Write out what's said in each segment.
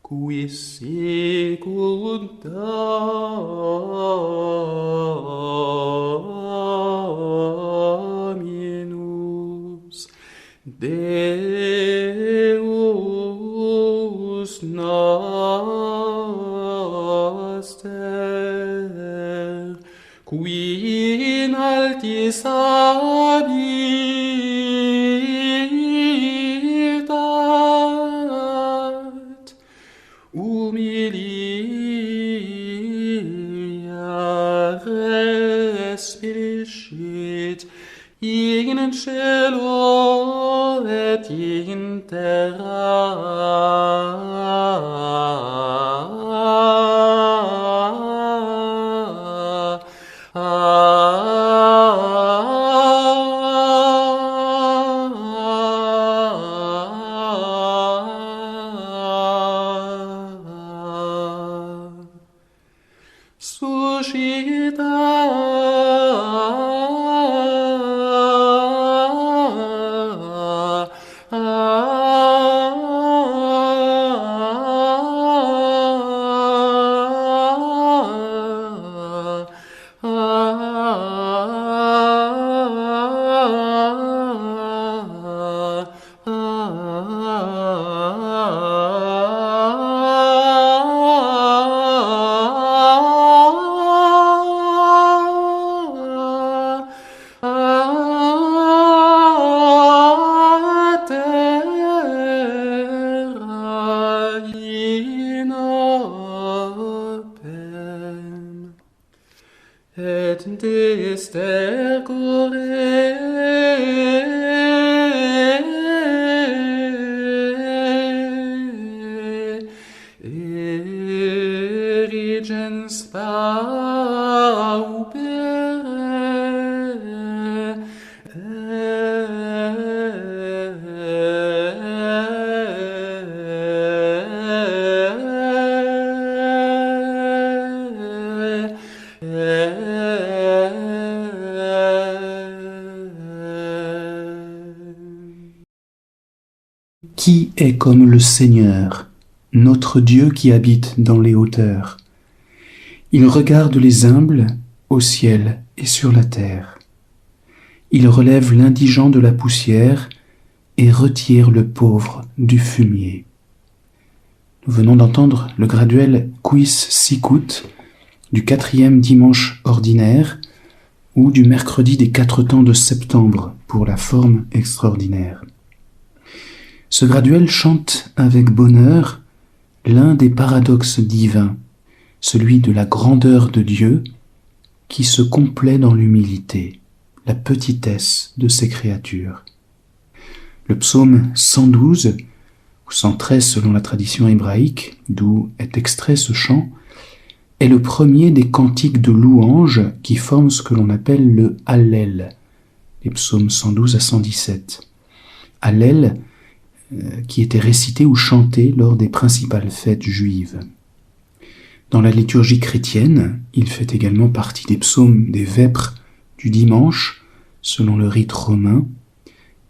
Quis secundaminus Deus noster, qui in altis habitat, humilia respirit in cielo et in terra. Suscita et distercore erigens paupere Qui est comme le Seigneur, notre Dieu qui habite dans les hauteurs? Il regarde les humbles au ciel et sur la terre. Il relève l'indigent de la poussière et retire le pauvre du fumier. Nous venons d'entendre le graduel Quis Sicut du 4e dimanche ordinaire ou du mercredi des 4 temps de septembre pour la forme extraordinaire. Ce graduel chante avec bonheur l'un des paradoxes divins, celui de la grandeur de Dieu qui se complaît dans l'humilité, la petitesse de ses créatures. Le psaume 112, ou 113 selon la tradition hébraïque, d'où est extrait ce chant, est le premier des cantiques de louange qui forment ce que l'on appelle le Hallel, les psaumes 112 à 117. Hallel, qui était récité ou chanté lors des principales fêtes juives. Dans la liturgie chrétienne, il fait également partie des psaumes des vêpres du dimanche, selon le rite romain,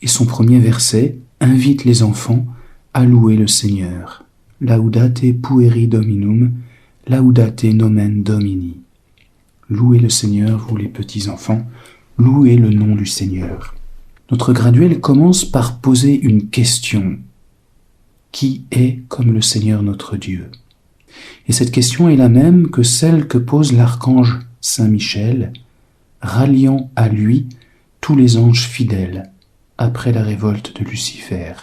et son premier verset invite les enfants à louer le Seigneur. Laudate pueri Dominum, laudate nomen Domini. Louez le Seigneur, vous les petits-enfants, louez le nom du Seigneur. Notre graduel commence par poser une question. Qui est comme le Seigneur notre Dieu? Et cette question est la même que celle que pose l'archange Saint Michel, ralliant à lui tous les anges fidèles après la révolte de Lucifer.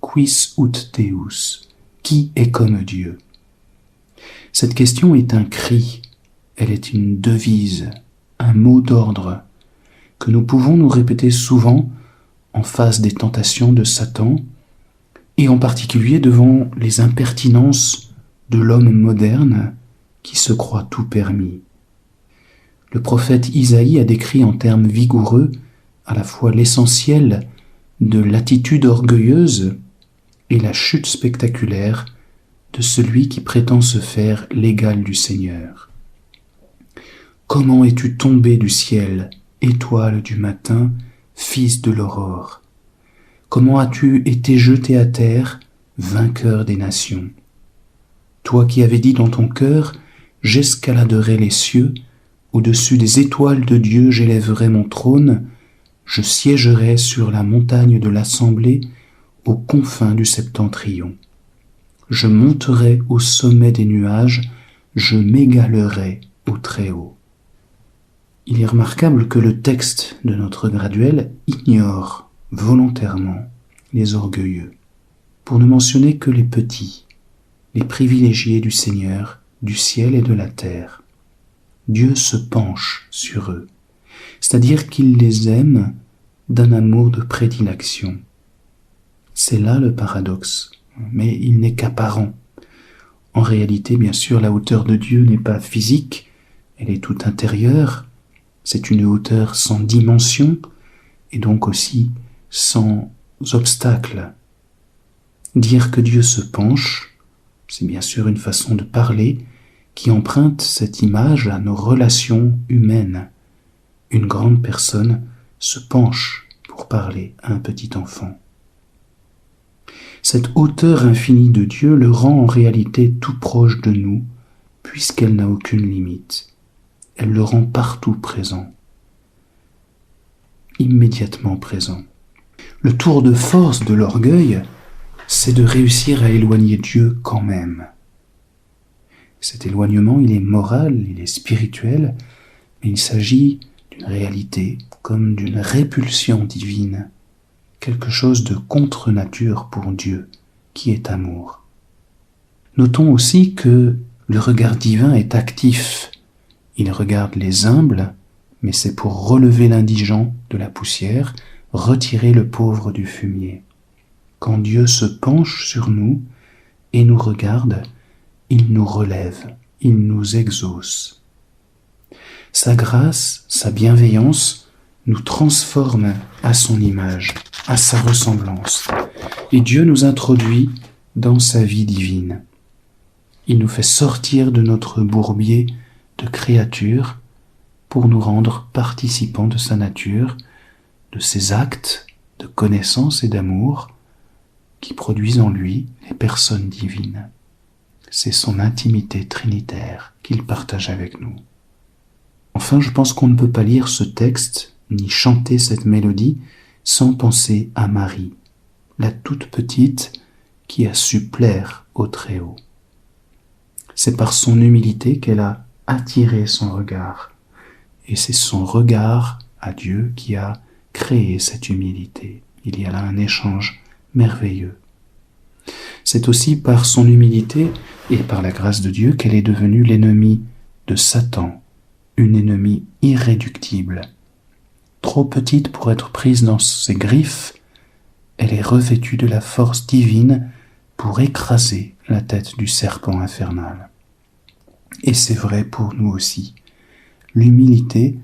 Quis ut Deus? Qui est comme Dieu? Cette question est un cri, elle est une devise, un mot d'ordre que nous pouvons nous répéter souvent en face des tentations de Satan, et en particulier devant les impertinences de l'homme moderne qui se croit tout permis. Le prophète Isaïe a décrit en termes vigoureux à la fois l'essentiel de l'attitude orgueilleuse et la chute spectaculaire de celui qui prétend se faire l'égal du Seigneur. Comment es-tu tombé du ciel, étoile du matin, fils de l'aurore? Comment as-tu été jeté à terre, vainqueur des nations? toi qui avais dit dans ton cœur, j'escaladerai les cieux, au-dessus des étoiles de Dieu j'élèverai mon trône, je siégerai sur la montagne de l'assemblée, aux confins du septentrion. Je monterai au sommet des nuages, je m'égalerai au Très-Haut. Il est remarquable que le texte de notre graduel ignore volontairement les orgueilleux, pour ne mentionner que les petits, les privilégiés du Seigneur, du ciel et de la terre. Dieu se penche sur eux, c'est-à-dire qu'il les aime d'un amour de prédilection. C'est là le paradoxe, mais il n'est qu'apparent. En réalité, bien sûr, la hauteur de Dieu n'est pas physique, elle est toute intérieure, c'est une hauteur sans dimension et donc aussi sans obstacle. Dire que Dieu se penche, c'est bien sûr une façon de parler qui emprunte cette image à nos relations humaines. Une grande personne se penche pour parler à un petit enfant. Cette hauteur infinie de Dieu le rend en réalité tout proche de nous, puisqu'elle n'a aucune limite. Elle le rend partout présent, immédiatement présent. Le tour de force de l'orgueil, c'est de réussir à éloigner Dieu quand même. Cet éloignement, il est moral, il est spirituel, mais il s'agit d'une réalité comme d'une répulsion divine, quelque chose de contre-nature pour Dieu, qui est amour. Notons aussi que le regard divin est actif. Il regarde les humbles, mais c'est pour relever l'indigent de la poussière, retirer le pauvre du fumier. Quand Dieu se penche sur nous et nous regarde, il nous relève, il nous exauce. Sa grâce, sa bienveillance nous transforme à son image, à sa ressemblance. Et Dieu nous introduit dans sa vie divine. Il nous fait sortir de notre bourbier de créature pour nous rendre participants de sa nature, de ses actes de connaissance et d'amour qui produisent en lui les personnes divines. C'est son intimité trinitaire qu'il partage avec nous. Enfin, je pense qu'on ne peut pas lire ce texte ni chanter cette mélodie sans penser à Marie, la toute petite qui a su plaire au Très-Haut. C'est par son humilité qu'elle a attiré son regard, et c'est son regard à Dieu qui a créé cette humilité. Il y a là un échange merveilleux. C'est aussi par son humilité et par la grâce de Dieu qu'elle est devenue l'ennemie de Satan, une ennemie irréductible. Trop petite pour être prise dans ses griffes, elle est revêtue de la force divine pour écraser la tête du serpent infernal. Et c'est vrai pour nous aussi. L'humilité,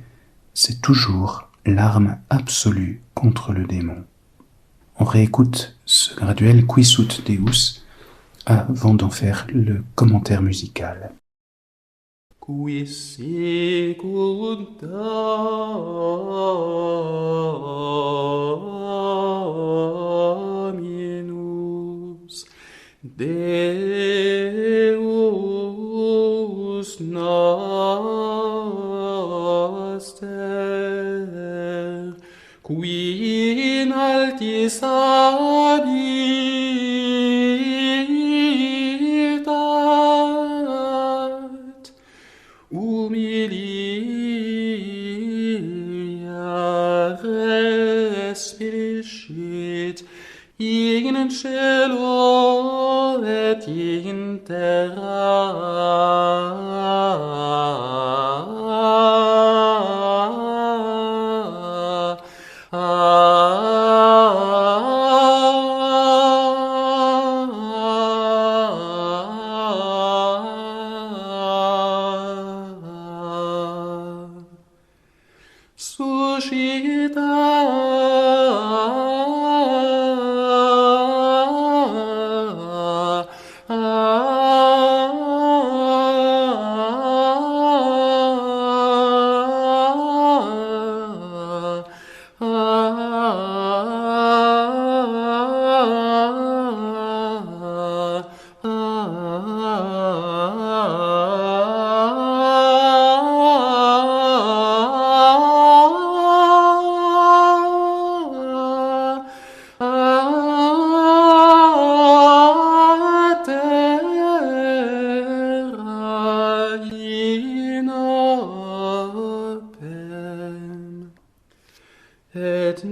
c'est toujours l'arme absolue contre le démon. On réécoute ce graduel Qui sunt Deus avant d'en faire le commentaire musical. Qui sicut Dominus, Deus noster, qui in altis habitat, humilia respirit in cielo et in terra. Suscita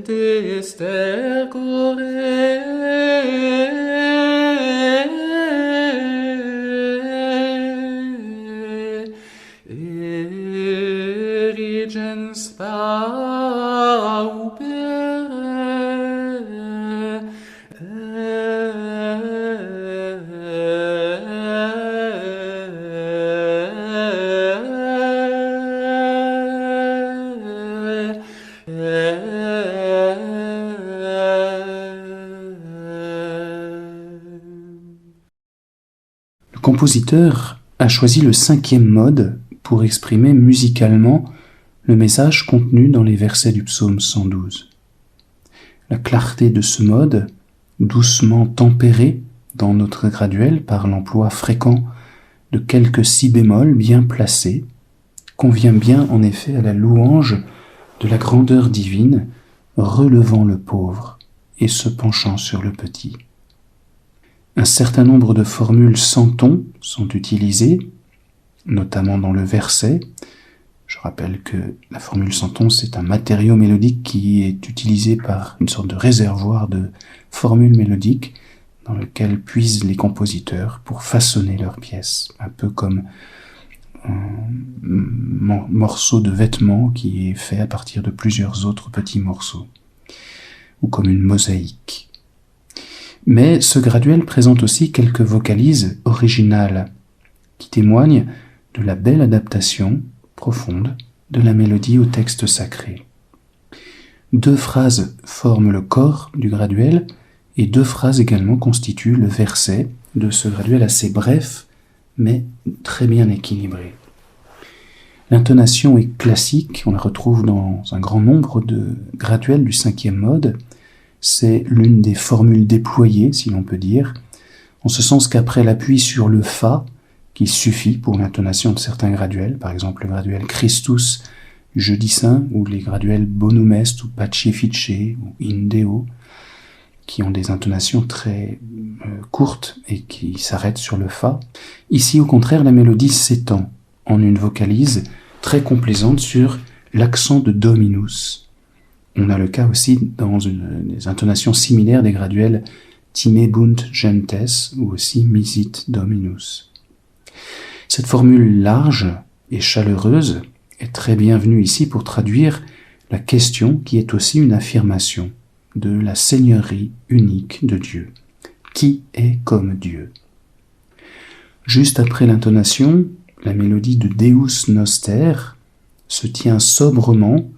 te stercore, erigens paupere, Le compositeur a choisi le 5e mode pour exprimer musicalement le message contenu dans les versets du psaume 112. La clarté de ce mode, doucement tempérée dans notre graduel par l'emploi fréquent de quelques si bémols bien placés, convient bien en effet à la louange de la grandeur divine, relevant le pauvre et se penchant sur le petit. Un certain nombre de formules sans ton sont utilisées, notamment dans le verset. Je rappelle que la formule sans ton, c'est un matériau mélodique qui est utilisé par une sorte de réservoir de formules mélodiques dans lequel puisent les compositeurs pour façonner leurs pièces, un peu comme un morceau de vêtement qui est fait à partir de plusieurs autres petits morceaux, ou comme une mosaïque. Mais ce graduel présente aussi quelques vocalises originales qui témoignent de la belle adaptation profonde de la mélodie au texte sacré. 2 phrases forment le corps du graduel et 2 phrases également constituent le verset de ce graduel assez bref mais très bien équilibré. L'intonation est classique, on la retrouve dans un grand nombre de graduels du 5e mode. C'est l'une des formules déployées, si l'on peut dire, en ce sens qu'après l'appui sur le Fa, qui suffit pour l'intonation de certains graduels, par exemple le graduel Christus, Jeudi Saint, ou les graduels Bonum Est, ou Pacifice, ou Indeo, qui ont des intonations très courtes et qui s'arrêtent sur le Fa. Ici, au contraire, la mélodie s'étend en une vocalise très complaisante sur l'accent de Dominus. On a le cas aussi dans des intonations similaires des graduels Timebunt Gentes ou aussi Misit Dominus. Cette formule large et chaleureuse est très bienvenue ici pour traduire la question qui est aussi une affirmation de la seigneurie unique de Dieu. Qui est comme Dieu? Juste après l'intonation, la mélodie de Deus Noster se tient sobrement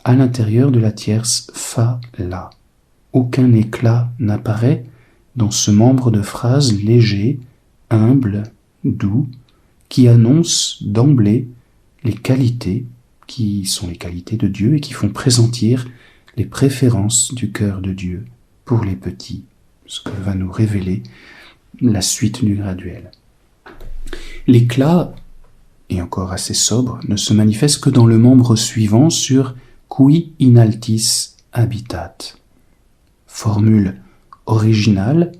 à l'intérieur de la tierce Fa-La. Aucun éclat n'apparaît dans ce membre de phrase léger, humble, doux, qui annonce d'emblée les qualités qui sont les qualités de Dieu et qui font pressentir les préférences du cœur de Dieu pour les petits, ce que va nous révéler la suite du graduel. L'éclat, et encore assez sobre, ne se manifeste que dans le membre suivant sur Qui in altis habitat. Formule originale,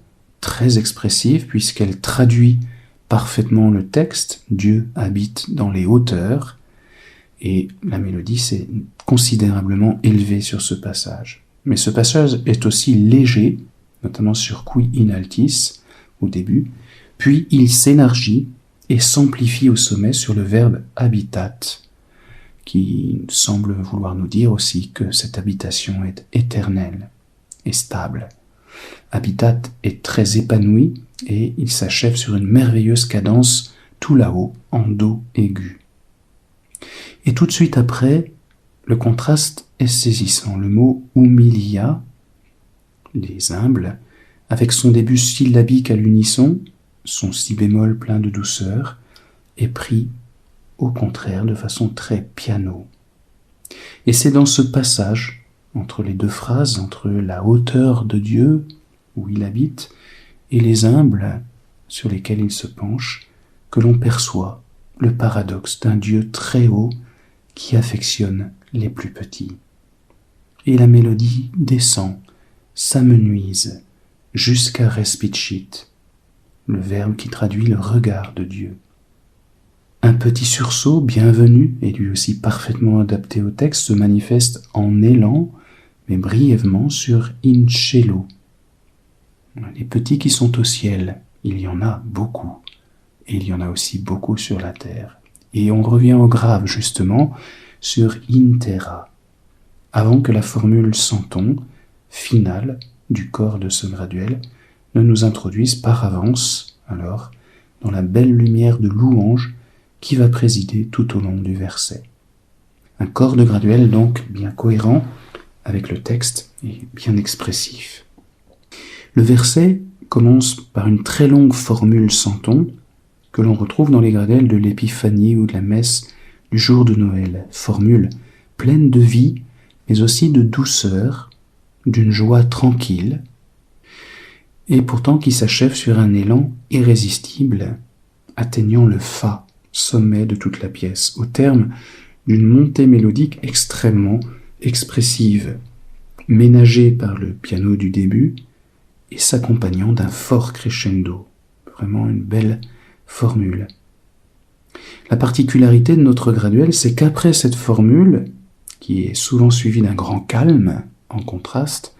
très expressive puisqu'elle traduit parfaitement le texte, Dieu habite dans les hauteurs, et la mélodie s'est considérablement élevée sur ce passage. Mais ce passage est aussi léger, notamment sur Qui in altis, au début, puis il s'élargit et s'amplifie au sommet sur le verbe habitat, qui semble vouloir nous dire aussi que cette habitation est éternelle et stable. Habitat est très épanoui et il s'achève sur une merveilleuse cadence tout là-haut en do aigu. Et tout de suite après, le contraste est saisissant. Le mot humilia, les humbles, avec son début syllabique à l'unisson, son si bémol plein de douceur, est pris au contraire de façon très piano. Et c'est dans ce passage, entre les 2 phrases, entre la hauteur de Dieu, où il habite, et les humbles sur lesquels il se penche, que l'on perçoit le paradoxe d'un Dieu très haut qui affectionne les plus petits. Et la mélodie descend, s'amenuise, jusqu'à respicit, le verbe qui traduit le regard de Dieu. Un petit sursaut bienvenu et lui aussi parfaitement adapté au texte se manifeste en élan mais brièvement sur in cielo. Les petits qui sont au ciel, il y en a beaucoup, et il y en a aussi beaucoup sur la terre. Et on revient au grave justement sur in terra, avant que la formule centon, finale du corps de ce graduel, ne nous introduise par avance, alors, dans la belle lumière de louange qui va présider tout au long du verset. Un corps de graduel donc bien cohérent avec le texte et bien expressif. Le verset commence par une très longue formule centon que l'on retrouve dans les graduels de l'épiphanie ou de la messe du jour de Noël. Formule pleine de vie, mais aussi de douceur, d'une joie tranquille, et pourtant qui s'achève sur un élan irrésistible, atteignant le fa, sommet de toute la pièce, au terme d'une montée mélodique extrêmement expressive, ménagée par le piano du début et s'accompagnant d'un fort crescendo. Vraiment une belle formule. La particularité de notre graduel, c'est qu'après cette formule, qui est souvent suivie d'un grand calme, en contraste,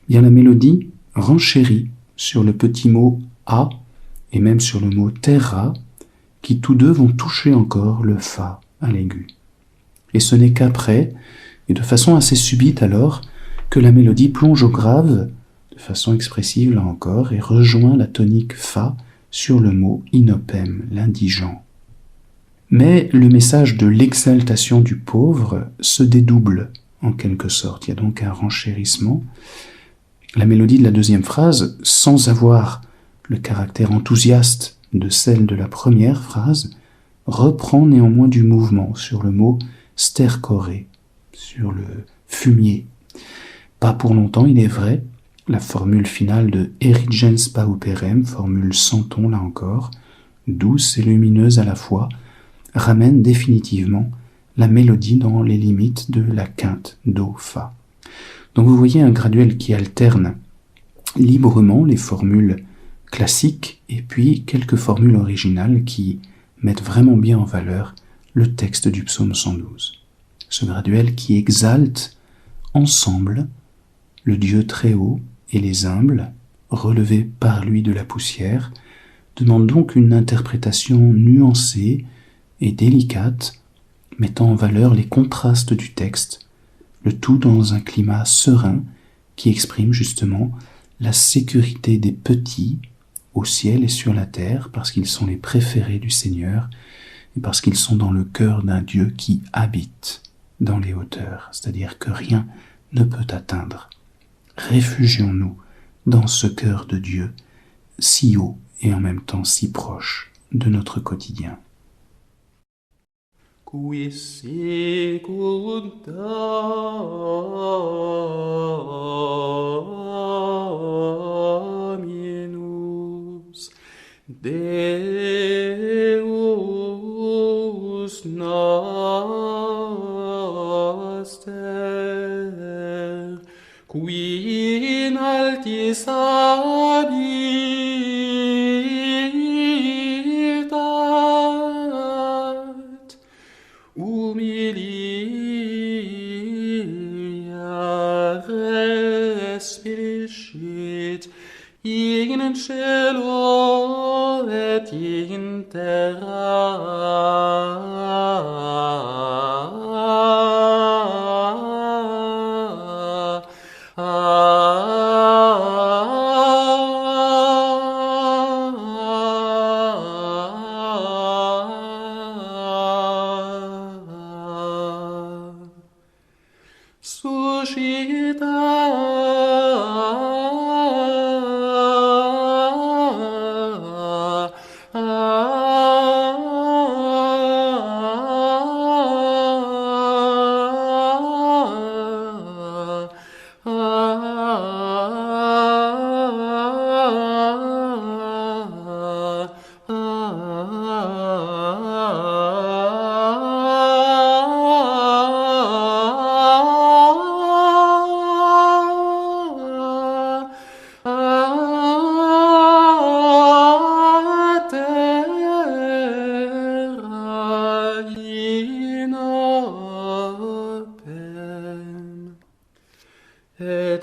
bien la mélodie renchérit sur le petit mot a et même sur le mot terra, qui tous deux vont toucher encore le fa à l'aigu. Et ce n'est qu'après, et de façon assez subite alors, que la mélodie plonge au grave, de façon expressive là encore, et rejoint la tonique fa sur le mot inopem, l'indigent. Mais le message de l'exaltation du pauvre se dédouble en quelque sorte. Il y a donc un renchérissement. La mélodie de la deuxième phrase, sans avoir le caractère enthousiaste de celle de la première phrase, reprend néanmoins du mouvement sur le mot stercore, sur le fumier. Pas pour longtemps, il est vrai, la formule finale de Erigens pauperem, formule centon là encore, douce et lumineuse à la fois, ramène définitivement la mélodie dans les limites de la quinte do-fa. Donc vous voyez un graduel qui alterne librement les formules classiques et puis quelques formules originales qui mettent vraiment bien en valeur le texte du psaume 112. Ce graduel qui exalte ensemble le Dieu très haut et les humbles, relevés par lui de la poussière, demande donc une interprétation nuancée et délicate, mettant en valeur les contrastes du texte, le tout dans un climat serein qui exprime justement la sécurité des petits au ciel et sur la terre, parce qu'ils sont les préférés du Seigneur et parce qu'ils sont dans le cœur d'un Dieu qui habite dans les hauteurs, c'est-à-dire que rien ne peut atteindre. Réfugions-nous dans ce cœur de Dieu, si haut et en même temps si proche de notre quotidien. Qui secundaminus Deus noster, qui in altis habitat, humilia respirit in cielo et in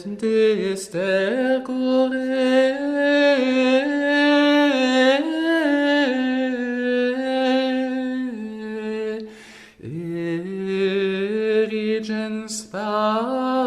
destercore, erigens paupere,